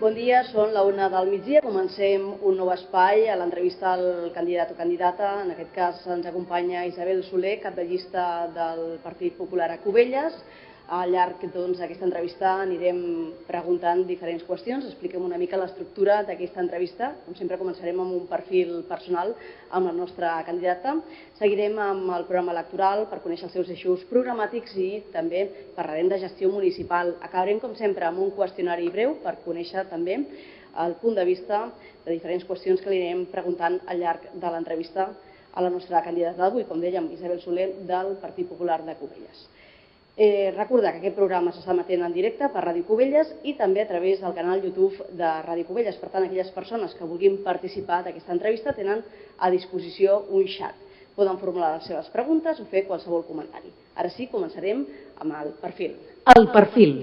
Bon dia, són la 1 del migdia. Comencem un nou espai a l'entrevista al candidat o candidata. En aquest cas ens acompanya Isabel Soler, cap de llista del Partit Popular a Cubelles. Al llarg d'aquesta entrevista anirem preguntant diferents qüestions. Expliquem una mica l'estructura d'aquesta entrevista. Com sempre començarem amb un perfil personal amb la nostra candidata. Seguirem amb el programa electoral per conèixer els seus eixos programàtics i també parlarem de gestió municipal. Acabarem, com sempre, amb un qüestionari breu per conèixer també el punt de vista de diferents qüestions que li anirem preguntant al llarg de l'entrevista a la nostra candidata d'avui, com dèiem, Isabel Soler, del Partit Popular de Cubelles. Recordar que aquest programa s'està emetent en directe per Ràdio Cubelles i també a través del canal YouTube de Ràdio Cubelles. Per tant, aquelles persones que vulguin participar d'aquesta entrevista tenen a disposició un xat. Poden formular les seves preguntes o fer qualsevol comentari. Ara sí, començarem amb el perfil. El perfil.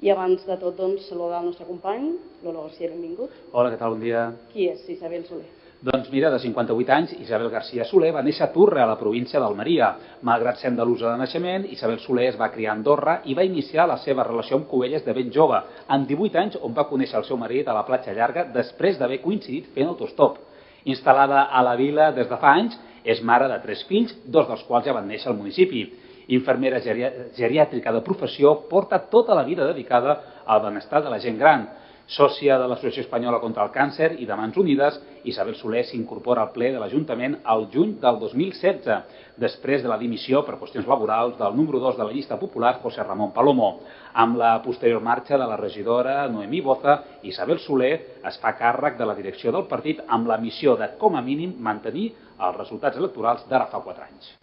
I abans de tot, saludar el nostre company, Lolo García, benvingut. Hola, què tal? Bon dia. Qui és Isabel Soler? Doncs mira, de 58 anys, Isabel García Soler va néixer a Turre, a la província d'Almeria. Malgrat ser andalusa de naixement, Isabel Soler es va criar a Andorra i va iniciar la seva relació amb Cubelles de ben jove, amb 18 anys, on va conèixer el seu marit a la platja llarga després d'haver coincidit fent autostop. Instal·lada a la vila des de fa anys, és mare de 3 fills, 2 dels quals ja van néixer al municipi. Infermera geriàtrica de professió, porta tota la vida dedicada al benestar de la gent gran. Sòcia de l'Associació Espanyola contra el Càncer i de Mans Unides, Isabel Soler s'incorpora al ple de l'Ajuntament al juny del 2016, després de la dimissió per qüestions laborals del número 2 de la llista popular, José Ramón Palomo. Amb la posterior marxa de la regidora Noemí Boza, Isabel Soler es fa càrrec de la direcció del partit amb la missió de, com a mínim, mantenir els resultats electorals d'ara fa 4 anys.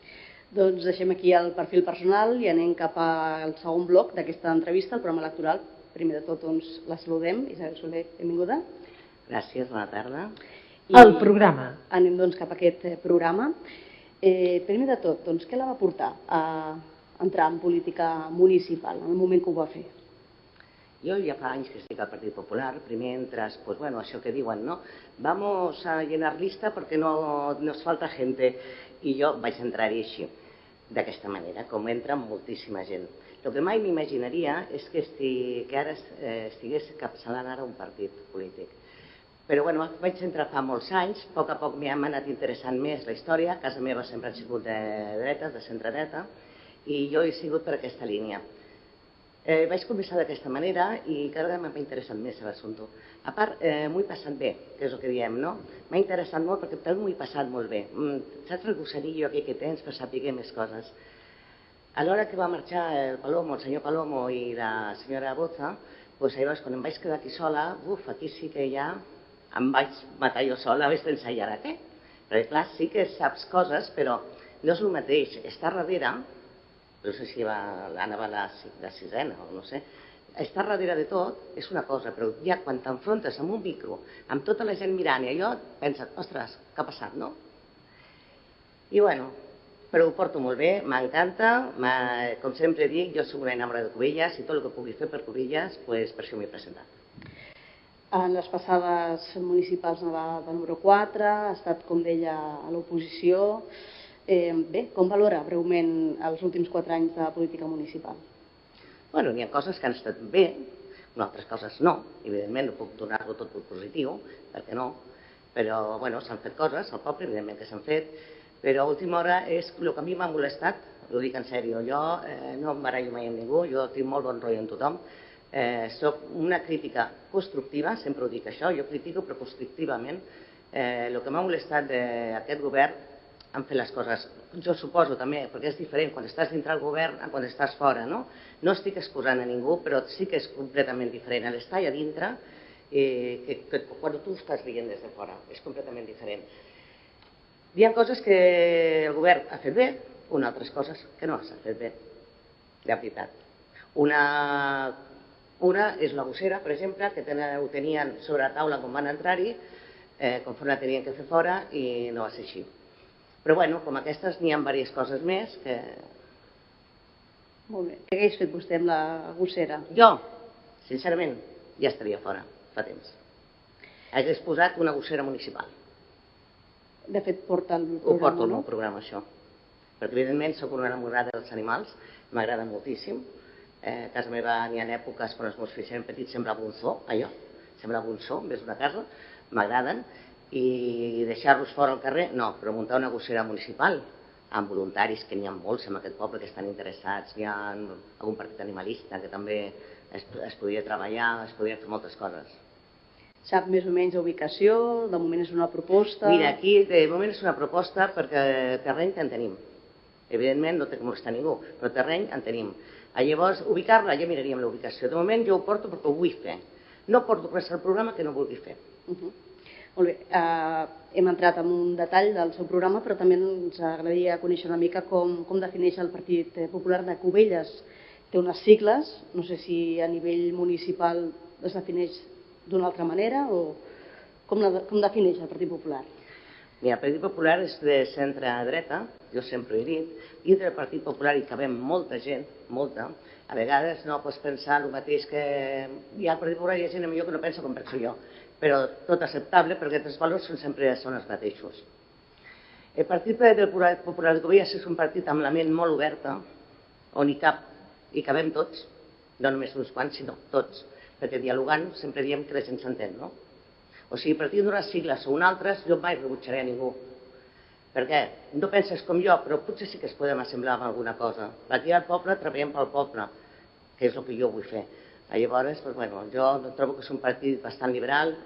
Doncs deixem aquí el perfil personal i anem cap al segon bloc d'aquesta entrevista, el programa electoral. Primer de tot, la saludem. Isabel Soler, benvinguda. Gràcies, bona tarda. El programa. Anem cap a aquest programa. Primer de tot, què la va portar a entrar en política municipal, en el moment que ho va fer? Jo ja fa anys que estic al Partit Popular. Primer entres, pues bueno, això que diuen, ¿no? Vamos a llenar lista porque no nos falta gente. I jo vaig entrar-hi així, d'aquesta manera, com entra moltíssima gent. El que mai m'imaginaria és que ara estigués capçalant ara un partit polític. Però bueno, vaig entrar fa molts anys, a poc m'ha anat interessant més la història. A casa meva sempre han sigut de dretes, de centre-dreta, i jo he sigut per aquesta línia. Vaig començar d'aquesta manera i cada vegada m'ha interessat més l'assumpte. A part, m'ho he passat bé, que és el que diem, no? M'ha interessat molt perquè també m'ho he passat molt bé. Saps el gosserillo aquell que tens per saber més coses? A l'hora que va marxar el senyor Palomo i la senyora Boza, llavors quan em vaig quedar aquí sola, aquí sí que ja em vaig matar jo sola, vaig pensar, i ara què? Perquè clar, sí que saps coses, però no és el mateix. Estar darrere, no sé si anava la sisena o no sé, estar darrere de tot és una cosa, però ja quan t'enfrontes amb un micro, amb tota la gent mirant i allò, penses, ostres, què ha passat, no? I bueno, però ho porto molt bé, m'encanta, com sempre dic, jo soc una enamorada de Cubelles i tot el que pugui fer per Cubelles, per això m'he presentat. En les passades municipals va número 4, ha estat, com deia, a l'oposició. Bé, com valora breument els últims 4 anys de política municipal? Bueno, n'hi ha coses que han estat bé, altres coses no, evidentment no puc donar-lo tot positiu, perquè no, però bueno, s'han fet coses, al poble evidentment que s'han fet, però a última hora és el que a mi m'ha molestat, ho dic en sèrio, jo no em barallo mai amb ningú, jo tinc molt bon rotllo amb tothom, soc una crítica constructiva, sempre ho dic això, jo critico però constructivament. El que m'ha molestat d'aquest govern han fet les coses, jo suposo també, perquè és diferent quan estàs dintre el govern que quan estàs fora, no? No estic excusant a ningú, però sí que és completament diferent l'estar allà dintre que quan tu estàs veient des de fora, és completament diferent. Hi ha coses que el govern ha fet bé, altres coses que no s'ha fet bé, de veritat. Una és la gossera, per exemple, que ho tenien sobre la taula quan van entrar-hi, conforme la tenien que fer fora i no va ser així. Però bueno, com aquestes n'hi ha diverses coses més que... Molt bé. Què hagués fet vostè amb la gossera? Jo, sincerament, ja estaria fora, fa temps. Hagués posat una gossera municipal. De fet, porta el programa, ho porto al meu programa, això. Perquè, evidentment, soc una enamorada dels animals, m'agrada moltíssim. A casa meva n'hi ha èpoques quan els meus fills eren petits semblava un zoo, allò. semblava un so, més una casa, m'agraden, i deixar-los fora al carrer, no, però muntar una gossera municipal amb voluntaris, que n'hi ha molts en aquest poble que estan interessats, hi ha algun partit animalista que també es podria treballar, es podrien fer moltes coses. Sap més o menys la ubicació? De moment és una proposta? Mira, aquí de moment és una proposta perquè terreny que en tenim. Evidentment no té que molestar ningú, però terreny en tenim. Llavors, ubicar-la, ja miraríem la ubicació. De moment jo ho porto perquè ho vull fer. No porto res al programa que no vulgui fer. Molt bé, hem entrat en un detall del seu programa, però també ens agradaria conèixer una mica com defineix el Partit Popular de Cubelles. Té unes sigles, no sé si a nivell municipal es defineix d'una altra manera o com defineix el Partit Popular? Mira, el Partit Popular és de centre-dreta, jo sempre ho he dit, i entre el Partit Popular hi cabem molta gent, molta. A vegades no pots pensar el mateix que hi ha al Partit Popular, hi ha gent millor que no pensa com penso jo, però tot acceptable perquè els valors sempre són els mateixos. El Partit Popular de Cubelles és un partit amb la ment molt oberta, on hi cabem tots, no només uns quants, sinó tots, perquè dialogant sempre diem que la gent s'entén, no? O sigui, partint d'unes sigles o unes altres, jo mai rebutjaré a ningú. Perquè no penses com jo, però potser sí que es podem assemblar amb alguna cosa. Aquí al poble treballem pel poble, que és el que jo vull fer. Llavors, jo trobo que és un partit bastant liberal,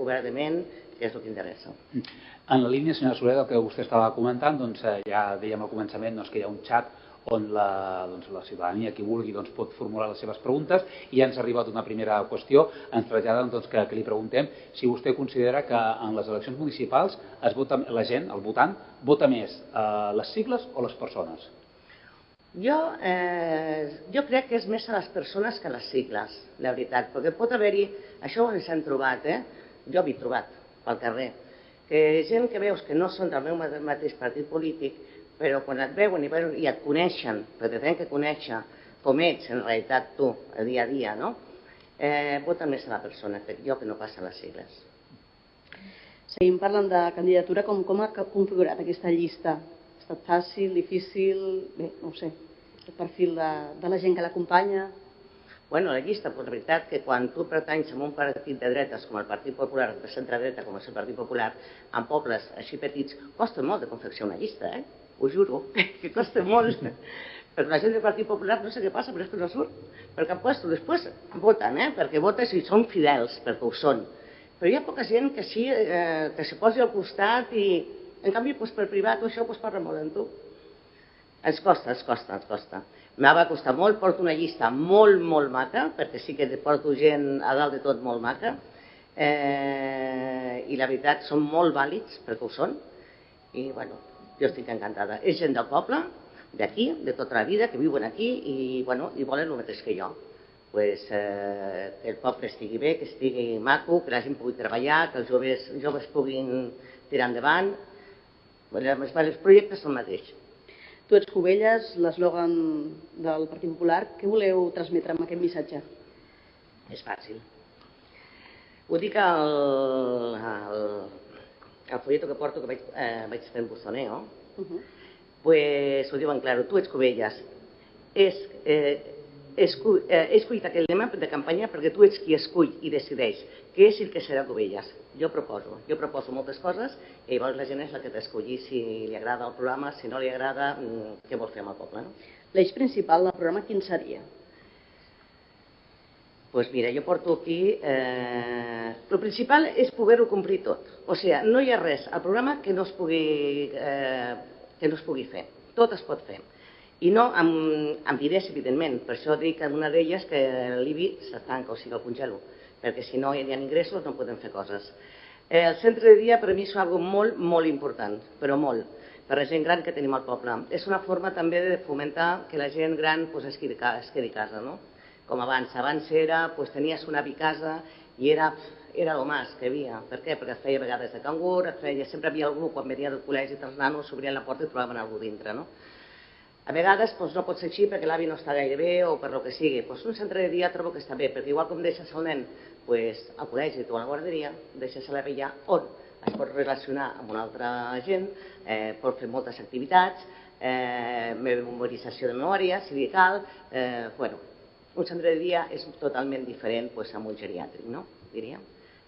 obert de ment, que és el que interessa. En la línia, senyora Soler, del que vostè estava comentant, ja dèiem al començament que hi ha un xat on la ciutadania, qui vulgui, pot formular les seves preguntes, i ja ens ha arribat una primera qüestió. Ens traslladen que li preguntem si vostè considera que en les eleccions municipals la gent, el votant, vota més les sigles o les persones? Jo crec que és més a les persones que a les sigles, la veritat, perquè pot haver-hi, això ho s'han trobat, jo m'he trobat pel carrer, que gent que veus que no són del meu mateix partit polític, però quan et veuen i et coneixen, perquè tenen que conèixer com ets en realitat tu, el dia a dia, no? Voten més a la persona, crec jo, que no passa a les sigles. Seguim parlant de candidatura, com ha configurat aquesta llista? Ha estat fàcil, difícil? Bé, no ho sé, el perfil de la gent que l'acompanya? Bueno, la llista, la veritat que quan tu pertanys a un partit de dretes com el Partit Popular, de centre-dreta com és el Partit Popular, en pobles així petits, costa molt de confeccionar una llista, ho juro, que costa molt. Perquè la gent del Partit Popular no sé què passa, però és que no surt. Perquè han puesto, després voten, perquè voten si són fidels, perquè ho són. Però hi ha poca gent que sí, que se posi al costat i, en canvi, per privat o això parla molt amb tu. Ens costa. M'ha va costar molt, porto una llista molt, molt maca, perquè sí que porto gent a dalt de tot molt maca, i la veritat són molt vàlids, perquè ho són, i bueno, jo estic encantada. És gent del poble, d'aquí, de tota la vida, que viuen aquí i volen el mateix que jo. Que el poble estigui bé, que estigui maco, que la gent pugui treballar, que els joves puguin tirar endavant. Els projectes són el mateix. Tu ets Cubelles, l'eslògan del Partit Popular. Què voleu transmetre amb aquest missatge? És fàcil. Ho dic al folleto que porto, que vaig fer en Buzoneo, ho diuen clar, tu ets Cubelles. He escollit aquest lema de campanya perquè tu ets qui escull i decideix què és el que serà Cubelles. Jo proposo moltes coses i llavors la gent és la que t'escolli si li agrada el programa, si no li agrada, què vol fer amb el poble. L'eix principal del programa quin seria? Doncs mira, jo porto aquí... El principal és poder-ho complir tot. O sigui, no hi ha res al programa que no es pugui fer. Tot es pot fer. I no amb idees, evidentment. Per això dic en una d'elles que l'IBI s'estanca, o sigui, el congelo. Perquè si no hi ha ingressos no podem fer coses. El centre de dia per a mi és una cosa molt, molt important, però molt, per la gent gran que tenim al poble. És una forma també de fomentar que la gent gran es quedi a casa, no? Com abans. Abans tenies una casa i era el més que hi havia. Per què? Perquè et feia vegades de cangur, sempre hi havia algú, quan venia del col·legi dels nanos, s'obrien la porta i trobaven algú dintre, no? A vegades no pot ser així perquè l'avi no està gaire bé o per lo que sigui. Un centre de dia trobo que està bé, perquè igual com deixes el nen al col·legi o a la guarderia, deixes l'avi allà on es pot relacionar amb una altra gent, pot fer moltes activitats, memorització de memòria, si cal. Un centre de dia és totalment diferent amb un geriàtric, no? Diríem.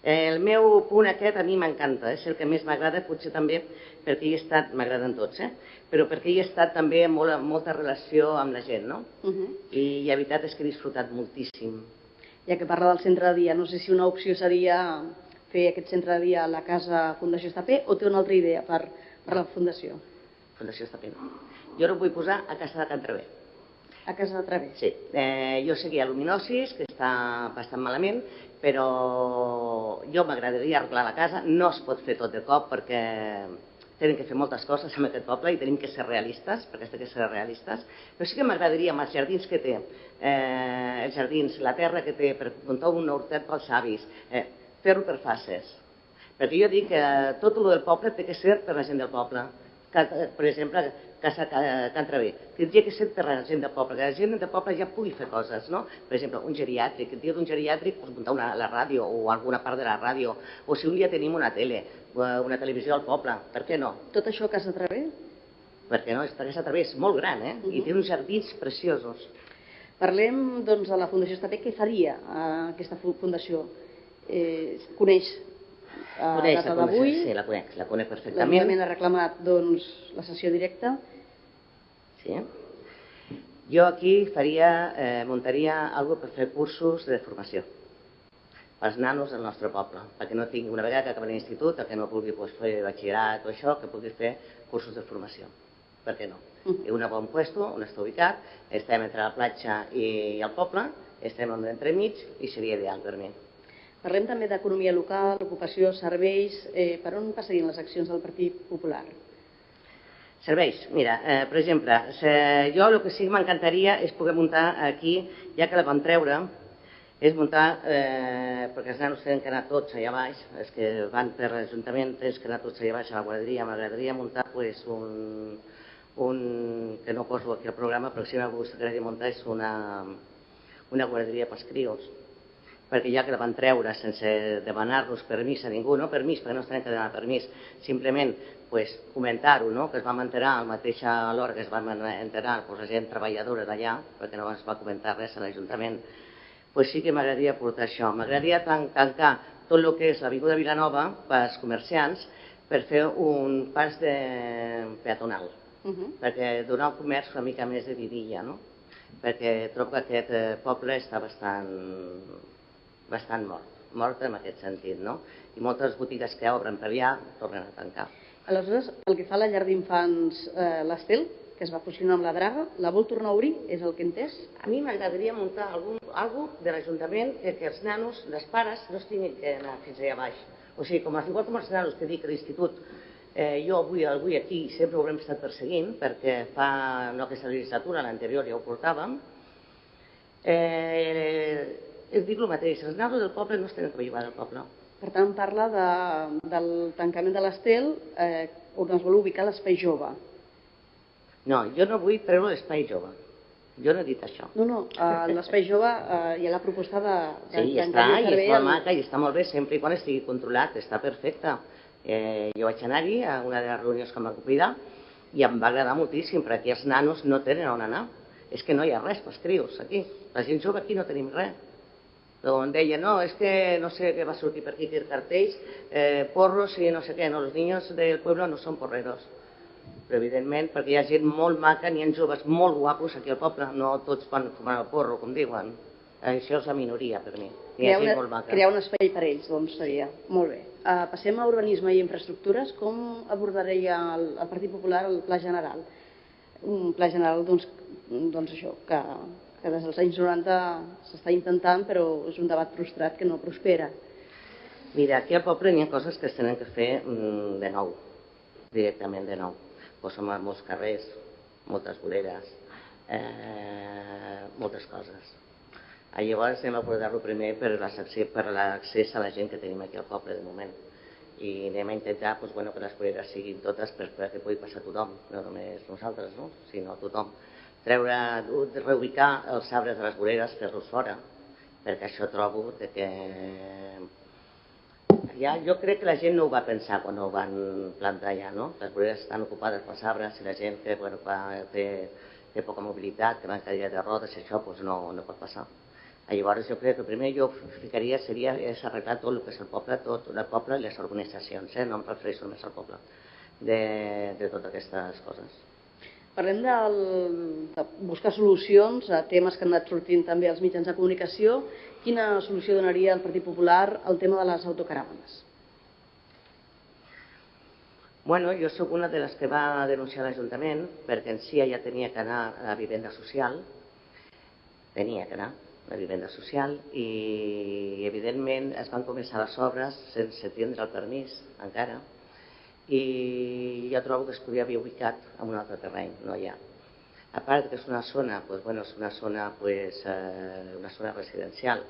El meu punt aquest a mi m'encanta, és el que més m'agrada, potser també perquè hi he estat, m'agraden tots, però perquè hi he estat també en molta relació amb la gent, no? I la veritat és que he disfrutat moltíssim. Ja que parla del centre de dia, no sé si una opció seria fer aquest centre de dia a la Casa Fundació Estapé o té una altra idea per la Fundació? Fundació Estapé. Jo ho vull posar a Casa de Can Traver. A Casa de Traver? Sí. Jo sé que hi ha luminosis, que està bastant malament, però jo m'agradaria arreglar la casa. No es pot fer tot de cop perquè tenim que fer moltes coses en aquest poble i tenim que ser realistes, perquè s'ha de ser realistes, però sí que m'agradaria amb els jardins que té, els jardins, la terra que té, per muntar un hortet pels avis, fer-ho per fases. Perquè jo dic que tot el del poble té que ser per la gent del poble. Per exemple, Casa Can Traver, tindria que ser per la gent del poble, que la gent del poble ja pugui fer coses, no? Per exemple, un geriàtric, dintre d'un geriàtric muntar la ràdio o alguna part de la ràdio, o si un dia tenim una tele, una televisió al poble, per què no? Tot això a Casa Traver? Per què no? Casa Traver és molt gran, i té uns jardins preciosos. Parlem, doncs, de la Fundació Estapé. Què faria aquesta fundació? Coneix a data d'avui? Sí, la conec perfectament. L'Ajuntament ha reclamat, doncs, la sessió directa? Sí. Jo aquí muntaria alguna per fer cursos de formació pels nanos del nostre poble, perquè no tingui, una vegada que acabi l'institut, que no pugui fer batxillerat o això, que pugui fer cursos de formació. Per què no? I un bon puesto, on està ubicat, estem entre la platja i el poble, estem entremig i seria ideal per mi. Parlem també d'economia local, ocupació, serveis. Per on passarien les accions del Partit Popular? Serveis, mira, per exemple, jo el que sí que m'encantaria és poder muntar aquí, ja que la vam treure, és muntar, perquè els nanos tenen que anar tots allà baix, els que van per l'Ajuntament tenen que anar tots allà baix a la guarderia, m'agradaria muntar un, que no poso aquí al programa, però sí m'agradaria muntar és una guarderia pels crios, perquè ja que la van treure sense demanar-nos permís a ningú, no permís, perquè no es tenen que demanar permís, simplement comentar-ho, que es va enterar a l'hora que es van enterar la gent treballadora d'allà, perquè no es va comentar res a l'Ajuntament, sí que m'agradaria portar això. M'agradaria tancar tot el que és l'Avinguda Vilanova pels comerciants per fer un pas peatonal, perquè donar al comerç una mica més de vidilla, perquè trobo que aquest poble està bastant mort en aquest sentit, i moltes botigues que obren per allà tornen a tancar. Aleshores, pel que fa a la llar d'infants l'Estel, que es va fusionar amb la Draga, la vol tornar a obrir? És el que he entès? A mi m'agradaria muntar alguna cosa de l'Ajuntament que els nanos, els pares, no es tinguin que anar fins allà baix. O sigui, igual com els nanos que dic a l'institut, jo avui aquí sempre ho haurem estat perseguint, perquè fa no aquesta legislatura, l'anterior ja ho portàvem, dic el mateix, els nanos del poble no es tenen que bellugar del poble. Per tant, parla del tancament de l'Estel, on es vol ubicar l'espai jove. No, jo no vull treure l'espai jove. Jo no he dit això. No, l'espai jove hi ha la proposta de sí, està, i és molt maca, i està molt bé, sempre i quan estigui controlat, està perfecte. Jo vaig anar-hi a una de les reunions que em va convidar i em va agradar moltíssim, perquè aquí els nanos no tenen on anar. És que no hi ha res pels crios aquí. La gent jove aquí no tenim res. On deia, no, és que no sé què va sortir per aquí, cartells, porros i no sé què, no, els niños del pueblo no són porreros. Però evidentment, perquè hi ha gent molt maca, n'hi ha joves molt guapos aquí al poble, no tots van fumar el porro, com diuen. Això és la minoria, per mi. Crear un espai per ells, doncs seria. Molt bé. Passem a urbanisme i infraestructures. Com abordaria el Partit Popular el Pla General? Un Pla General, doncs això, que des dels anys 90 s'està intentant, però és un debat frustrat que no prospera. Mira, aquí al poble n'hi ha coses que es tenen que fer de nou, directament de nou. Posem molts carrers, moltes voreres, moltes coses. Llavors anem a abordar-lo primer per l'accés a la gent que tenim aquí al poble de moment. I anem a intentar que les voreres siguin totes perquè pugui passar tothom, no només nosaltres, sinó tothom. Reubicar els arbres de les voreres, fer-los fora, perquè això trobo que... Jo crec que la gent no ho va pensar quan ho van plantar allà, no? Les voreres estan ocupades pels arbres i la gent que té poca mobilitat, que va en cadira de rodes i això no pot passar. Llavors jo crec que el primer jo ficaria seria arreglar tot el que és el poble i les urbanitzacions, no em refereixo només al poble, de totes aquestes coses. Parlem de buscar solucions a temes que han anat sortint també als mitjans de comunicació. Quina solució donaria el Partit Popular al tema de les autocaravanes? Bueno, jo sóc una de les que va denunciar l'Ajuntament perquè en si ja tenia que anar a la vivenda social, i evidentment es van començar les obres sense tindre el permís encara, i jo trobo que es podria haver ubicat en un altre terreny, no hi ha. A part que és una zona, és una zona residencial,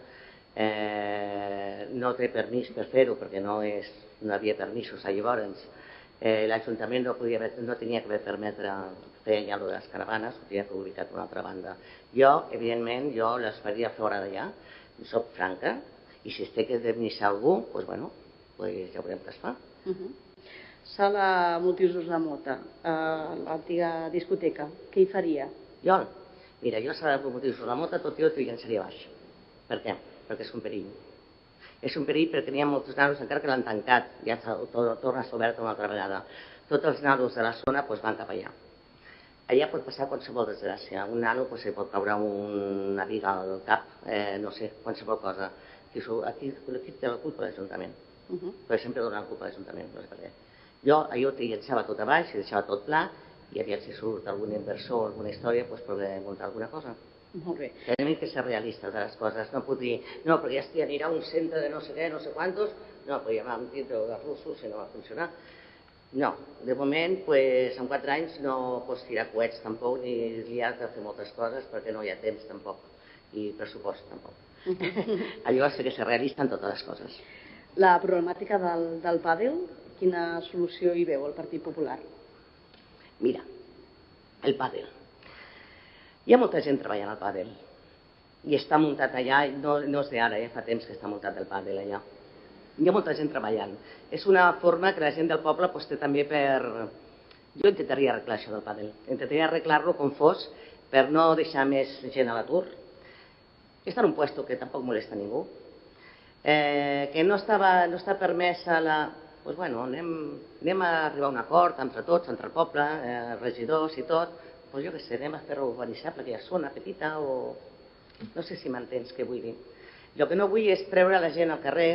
no té permís per fer-ho perquè no hi havia permisos. Llavors l'Ajuntament no tenia que permetre fer ja de les caravanes, ho tenia que ubicar a una altra banda. Jo, evidentment, les faria fora d'allà, soc franca, i si es té que indemnitzar algú, ja veurem què es fa. Sala multiusos de Mota, l'antiga discoteca, què hi faria? Mira, jo a Sala multiusos de Mota tot i ho llançaria baix. Per què? Perquè és un perill. És un perill perquè n'hi ha molts nanos, encara que l'han tancat, ja torna a ser oberta una altra vegada. Tots els nanos de la zona van cap allà. Allà pot passar qualsevol desgràcia. Un nano li pot caure una viga al cap, no sé, qualsevol cosa. Aquí té la culpa l'Ajuntament. Perquè sempre dona la culpa a l'Ajuntament, no sé per què. Jo allò t'hi llançava tot a baix, i deixava tot pla, i aviam si surt algun inversor o alguna història, poder muntar alguna cosa. Molt bé. Tenim que ser realistes de les coses, no puc dir, no, perquè ja anirà a un centre de no sé què, no sé quantos, no, però ja vam dir dels russos i no va funcionar. No, de moment, en 4 anys no pots tirar coets tampoc, ni li has de fer moltes coses perquè no hi ha temps tampoc, i pressupost tampoc. Llavors hay que ser realista en totes les coses. La problemàtica del pàdel, quina solució hi veu el Partit Popular? Mira, el pàdel. Hi ha molta gent treballant al pàdel i està muntat allà, no és d'ara, fa temps que està muntat el pàdel allà. Hi ha molta gent treballant. És una forma que la gent del poble té també per... Jo intentaria arreglar això del pàdel. Intentaria arreglar-lo com fos per no deixar més gent a l'atur. Està en un puesto que tampoc molesta ningú. Que no està permesa la... Doncs bueno, anem a arribar a un acord entre tots, entre el poble, regidors i tot. Doncs jo què sé, anem a fer urbanitzable aquella zona petita o... No sé si m'entens què vull dir. El que no vull és treure la gent al carrer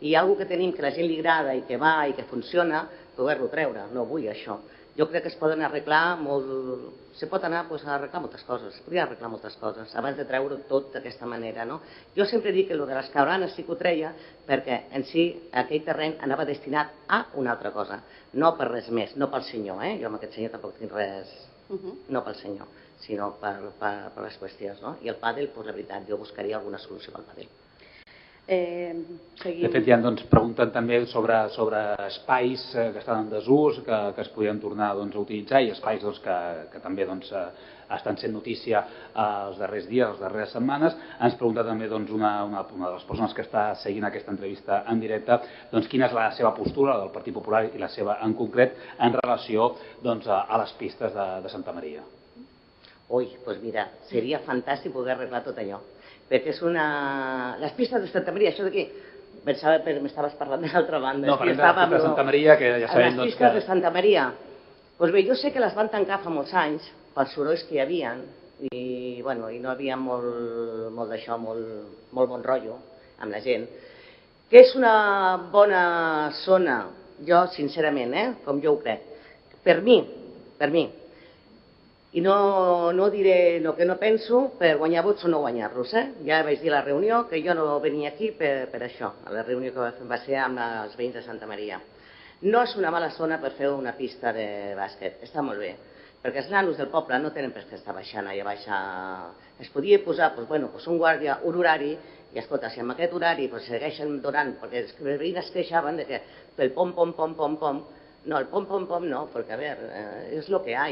i alguna que tenim que la gent li agrada i que va i que funciona, poder-lo treure. No vull això. Jo crec que es poden arreglar molt... Se pot anar a arreglar moltes coses, es podria arreglar moltes coses abans de treure-ho tot d'aquesta manera, no? Jo sempre dic que el de les caravanes sí que ho treia perquè en si aquell terreny anava destinat a una altra cosa, no per res més, no pel senyor, jo amb aquest senyor tampoc tinc res, no pel senyor, sinó per les qüestions, no? I el pàdel, la veritat, jo buscaria alguna solució pel pàdel. De fet, ja ens pregunten també sobre espais que estan en desús, que es podien tornar a utilitzar, i espais que també estan sent notícia els darrers dies, les darreres setmanes. Ens pregunta també una de les persones que està seguint aquesta entrevista en directe quina és la seva postura, del Partit Popular i la seva en concret, en relació a les pistes de Santa Maria. Ui, doncs mira, seria fantàstic poder arreglar tot allò. Perquè és una... Les pistes de Santa Maria, això d'aquí, pensava que m'estaves parlant de l'altra banda. No, parlem de les pistes de Santa Maria, que ja sabem les pistes de Santa Maria. Doncs bé, jo sé que les van tancar fa molts anys, pels sorolls que hi havia, i no hi havia molt d'això, molt bon rotllo amb la gent. Que és una bona zona, jo sincerament, com jo ho crec, per mi, i no diré el que no penso per guanyar vots o no guanyar-los. Ja vaig dir a la reunió que jo no venia aquí per això, a la reunió que va ser amb els veïns de Santa Maria. No és una mala zona per fer una pista de bàsquet, està molt bé, perquè els nanos del poble no tenen per què estar baixant allà baix. Es podia posar un guàrdia, un horari, i escolta, si amb aquest horari segueixen donant, perquè els veïns es queixaven que el pom-pom-pom-pom-pom, no, el pom-pom-pom no, perquè a veure, és el que hi ha.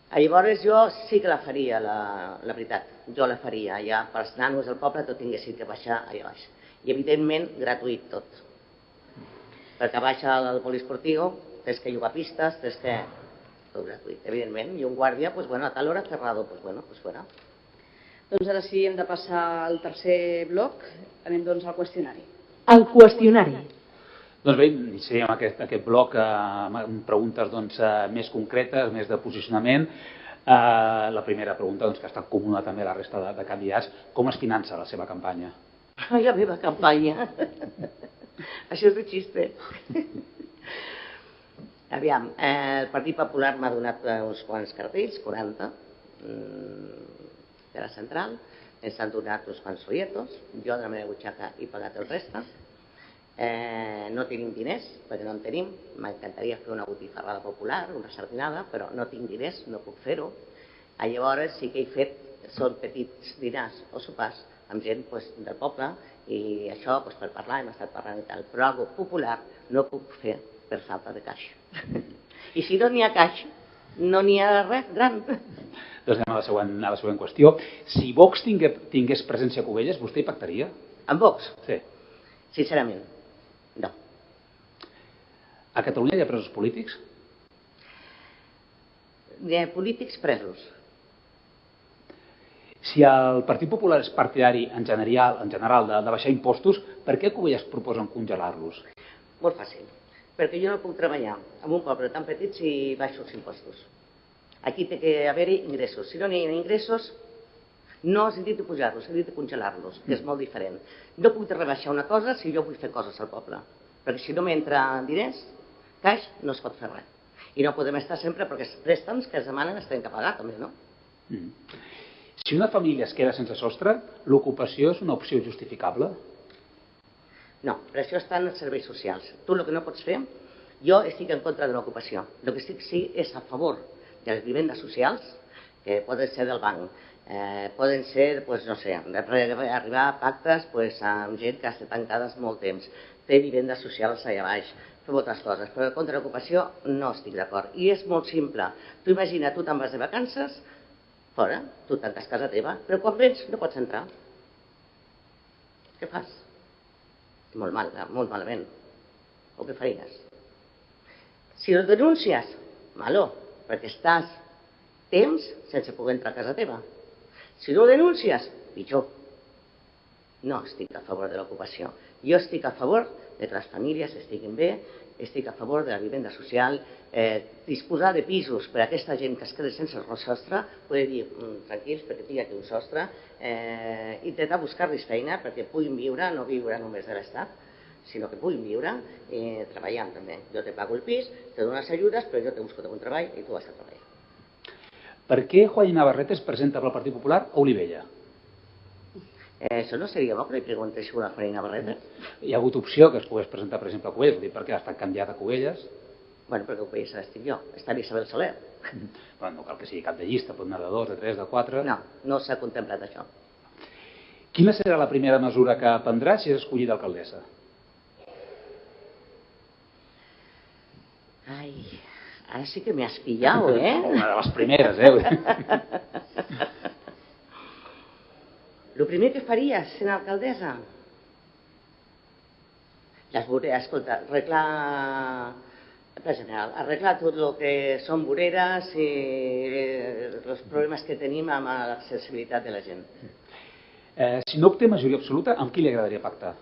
Llavors jo sí que la faria, la veritat, jo la faria allà per als nanos del poble, tot tinguessin que baixar allà baix. I evidentment gratuït tot, perquè baixa al poliesportiu, tens que llogar pistes, tens que... tot gratuït, evidentment, i un guàrdia, a tal hora cerrado, fuera. Doncs ara sí, hem de passar al tercer bloc. Anem doncs al qüestionari. El qüestionari. Doncs bé, iniciem aquest bloc amb preguntes més concretes, més de posicionament. La primera pregunta, que ha estat comuna també a la resta de candidats, com es finança la seva campanya? Ai, la meva campanya. Això és un xiste. Aviam, el Partit Popular m'ha donat uns quants cartells, 40, de la central, ens han donat uns quants folletos, jo de la meva butxaca he pagat el resta, no tenim diners, perquè no en tenim, m'encantaria fer una botifarrada popular, una sardinada, però no tinc diners, no puc fer-ho. Llavors sí que he fet, són petits dinars o sopars amb gent del poble, i això per parlar, hem estat parlant i tal, però algo popular no puc fer per falta de caix. I si no n'hi ha caix, no n'hi ha res gran. Doncs anem a la següent qüestió. Si Vox tingués presència a Cubelles, vostè hi pactaria? Amb Vox? Sí. Sincerament, no. A Catalunya hi ha presos polítics? Hi ha polítics presos. Si el Partit Popular és partidari en general de baixar impostos, per què a Cubelles proposen congelar-los? Molt fàcil. Perquè jo no puc treballar en un poble tan petit si baixo els impostos. Aquí té que haver-hi ingressos. Si no hi ha ingressos, no he dit de pujar-los, he dit de congelar-los, que és molt diferent. No puc rebaixar una cosa si jo vull fer coses al poble. Perquè si no m'entra diners, caix, no es pot fer res. I no podem estar sempre perquè els préstecs que es demanen es tenen que pagar també, no? Si una família es queda sense sostre, l'ocupació és una opció justificable? No, per això estan els serveis socials. Tu el que no pots fer, jo estic en contra de l'ocupació. El que estic sí és a favor de les vivendes socials, que poden ser del banc, poden ser, no sé, arribar a pactes amb gent que ha estat tancades molt temps, fer vivendes socials allà baix, fer moltes coses, però contra l'ocupació no estic d'acord. I és molt simple. Tu imagina, tu te'n vas de vacances, fora, tu tanques casa teva, però quan vens no pots entrar. Què fas? Molt malament. O què faries? Si el denúncies, malo, perquè estàs temps sense poder entrar a casa teva. Si no ho denúncies, pitjor. No estic a favor de l'ocupació. Jo estic a favor de que les famílies estiguin bé, estic a favor de la vivenda social, disposar de pisos per a aquesta gent que es queda sense sostre, poder dir, tranquils, perquè tinc aquí un sostre, intentar buscar-los feina perquè puguin viure, no viure només de l'Estat, sinó que puguin viure treballant també. Jo te pago el pis, te dono les ajudes, però jo te busco un treball i tu vas a treballar. Per què Juan Navarrete es presenta pel Partit Popular a Olivella? Això no seria bo que li preguntéssim a Juan Navarrete? Hi ha hagut opció que es pogués presentar, per exemple, a Cubelles, perquè ha estat candidat a Cubelles. Bueno, perquè ho podia ser estic jo. Està l'Isabel Soler. No cal que sigui cap de llista, pot anar de 2, de 3, de 4... No, no s'ha contemplat això. Quina serà la primera mesura que prendrà si és escollida alcaldessa? Ai, ara sí que m'hi has pillat, Una de les primeres, El primer que faria sent alcaldessa? Escolta, arreglar tot el que són voreres i els problemes que tenim amb l'accessibilitat de la gent. Si no obté majoria absoluta, amb qui li agradaria pactar?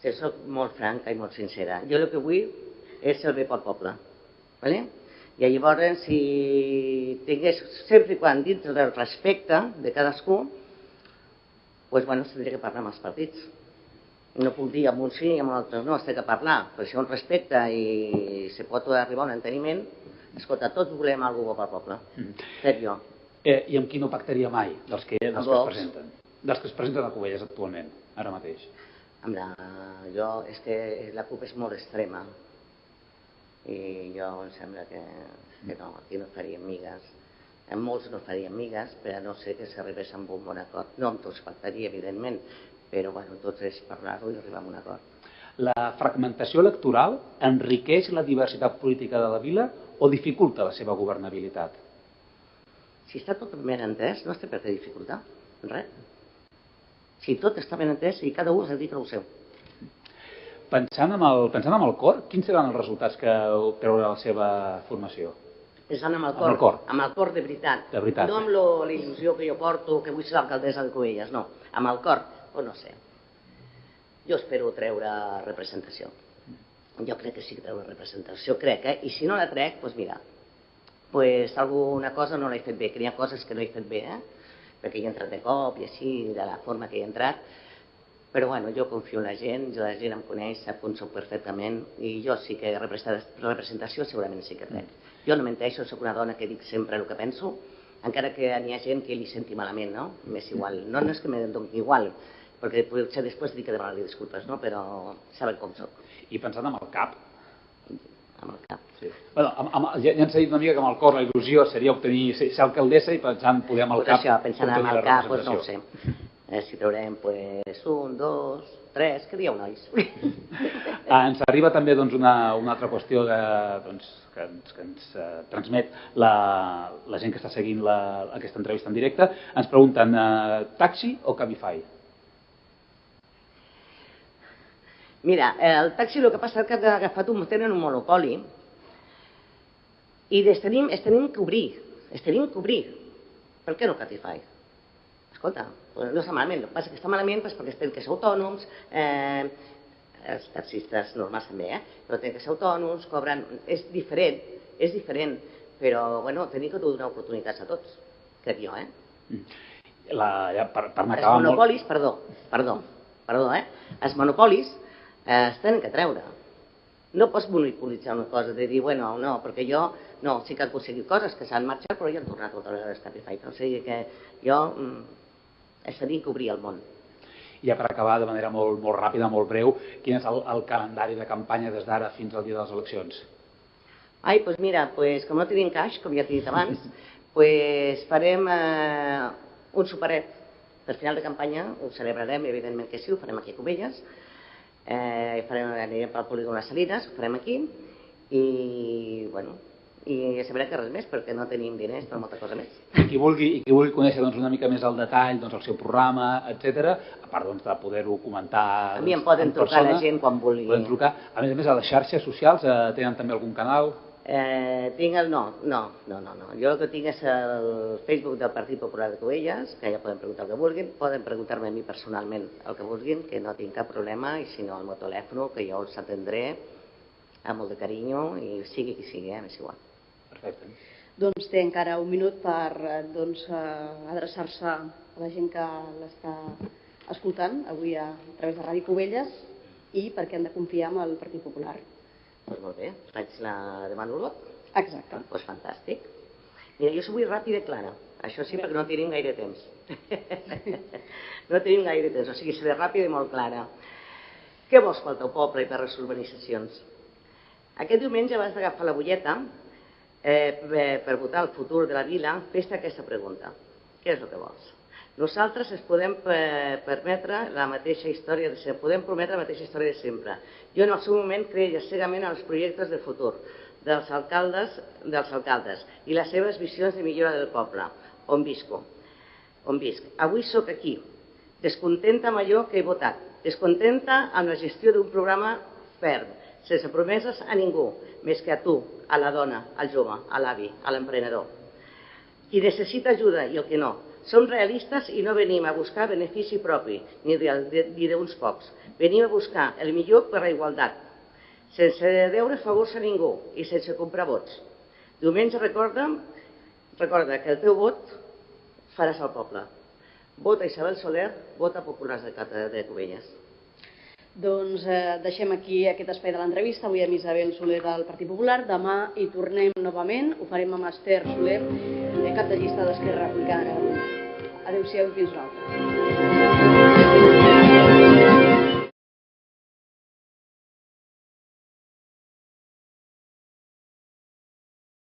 Si soc molt franca i molt sincera. Jo el que vull és el bé pel poble. I llavors, si tingués, sempre i quan dins del respecte de cadascú, doncs tindria que parlar amb els partits. No puc dir amb un sí i amb un altre no, es té que parlar, però si hi ha un respecte i se pot arribar a un enteniment, escolta, tots volem alguna cosa pel poble. Fet jo. I amb qui no pactaria mai dels que es presenten? Dels que es presenten a Cubelles actualment, ara mateix? És que la CUP és molt extrema i jo em sembla que no, aquí no faríem migues. En molts no faríem migues, però no sé que s'arribés amb un bon acord. No amb tots pactaria, evidentment, però tots és parlar-ho i arribar a un acord. La fragmentació electoral enriqueix la diversitat política de la vila o dificulta la seva governabilitat? Si està tot ben entès, no es té per què dificultar, res. Si tot està ben entès i cada un es dedica al seu. Pensant en el cor, quins seran els resultats que treurà la seva formació? És anar amb el Amb el cor. Amb el cor de veritat. De veritat. No amb la il·lusió que jo porto, que vull ser l'alcaldessa de Cubelles, no. Amb el cor, o no sé. Jo espero treure representació. Jo crec que sí que treure representació, crec, I si no la trec, doncs mira, alguna cosa no l'he fet bé, que hi ha coses que no he fet bé, perquè hi he entrat de cop i així, de la forma que hi he entrat, però bueno, jo confio en la gent em coneix, sap on soc perfectament, i jo sí que representació segurament sí que trec. Jo no menteixo, soc una dona que dic sempre el que penso, encara que n'hi ha gent que li senti malament, no? M'és igual, no és que me doni igual, perquè potser després dic que demanar-li disculpes, no? Però saben com soc. I pensant amb el cap? Amb el cap. Sí. Bueno, ja ens ha dit una mica que amb el cor la il·lusió seria obtenir ser alcaldessa i pensant poder amb el cap... Pues això, pensant amb el cap, doncs no ho sé. Si traurem 1, 2, 3, què dieu, nois? Ens arriba també una altra qüestió que ens transmet la gent que està seguint aquesta entrevista en directe. Ens pregunten, taxi o Cabify? Mira, el taxi el que passa és que han agafat tenen un monopoli i es tenim que obrir. Per què no Cabify? Escolta, no està malament, el que passa és que està malament perquè tenen que ser autònoms, els taxistes normals també, però tenen que ser autònoms, cobren... És diferent, però bueno, tenim que donar oportunitats a tots, crec jo, Els monopolis, els monopolis es tenen que treure. No pots monopolitzar una cosa de dir, bueno, no, perquè jo sí que he aconseguit coses que s'han marxat, però ja han tornat moltes vegades Cabify. O sigui que jo tenim que obrir el món. I ja per acabar, de manera molt ràpida, molt breu, quin és el calendari de campanya des d'ara fins al dia de les eleccions? Doncs mira, com no tenim caix, com ja t'he dit abans, farem un superet per final de campanya, ho celebrarem, evidentment que sí, ho farem aquí a Cubelles, anirem pel polígon Les Salines, ho farem aquí, i sabrem que res més, perquè no tenim diners per molta cosa més. I qui vulgui conèixer una mica més el detall, el seu programa, etc., a part de poder-ho comentar... A mi em poden trucar la gent quan vulgui. A més, a les xarxes socials tenen també algun canal? No. Jo el que tinc és el Facebook del Partit Popular de Cubelles, que ja poden preguntar el que vulguin, poden preguntar-me a mi personalment el que vulguin, que no tinc cap problema, i si no al meu telèfon, que jo els atendré amb molt de carinyo, i sigui qui sigui, m'és igual. Perfecte. Doncs té encara un minut per adreçar-se a la gent que l'està escoltant avui a través de Ràdio Cubelles i per què han de confiar en el Partit Popular. Doncs molt bé, demano el vot? Exacte. Doncs fantàstic. Mira, jo soc ràpida i clara. Això sí, perquè no tenim gaire temps. No tenim gaire temps, o sigui, seré ràpida i molt clara. Què vols pel teu poble i per les urbanitzacions? Aquest diumenge vas agafar la butlleta per votar el futur de la vila, fes-te aquesta pregunta. Què és el que vols? Nosaltres ens podem permetre la mateixa història de sempre. Jo en el seu moment creia cegament en els projectes de futur dels alcaldes i les seves visions de millora del poble, on visc. Avui sóc aquí, descontenta amb allò que he votat, descontenta amb la gestió d'un programa ferm, sense promeses a ningú, més que a tu, a la dona, al jove, a l'avi, a l'emprenedor. Qui necessita ajuda i el que no. Som realistes i no venim a buscar benefici propi, ni d'uns pocs. Venim a buscar el millor per la igualtat, sense deure favors a ningú i sense comprar vots. Diumenge recorda que el teu vot faràs al poble. Vota Isabel Soler, vota Populars de Cubelles. Doncs deixem aquí aquest espai de l'entrevista, avui amb Isabel Soler del Partit Popular. Demà hi tornem novament, ho farem amb Esther Soler, cap de llista d'Esquerra Republicana de Catalunya. Adéu-siau i fins una altra.